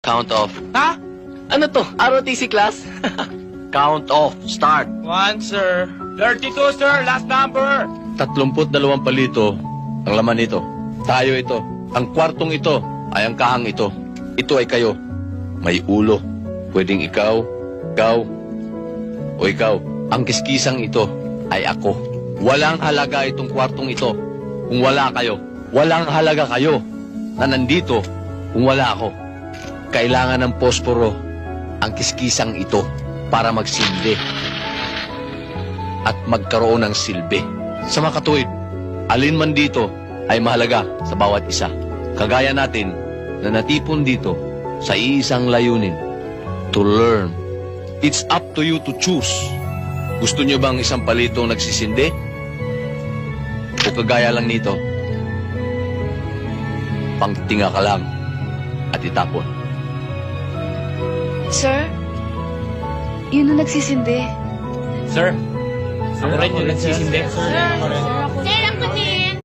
Count off. Ha? Ano to? ROTC class? Count off. Start. 1, sir. 32, sir. Last number. 32 palito ang laman nito. Tayo ito. Ang kwartong ito ay ang kahang ito. Ito ay kayo. May ulo. Pwedeng ikaw, o ikaw. Ang kiskisang ito ay ako. Walang halaga itong kwartong ito kung wala kayo. Walang halaga kayo na nandito kung wala ako. Kailangan ng posporo ang kiskisang ito para magsilbi at magkaroon ng silbi. Sa mga katuwid, alin man dito ay mahalaga sa bawat isa. Kagaya natin na natipon dito sa iisang layunin, to learn. It's up to you to choose. Gusto nyo bang isang palitong nagsisindi? O kagaya lang nito, pangtinga ka lang at itapon. Sir, yun ang nagsisindi. Sir. Ako rin yung nagsisindi. Sir,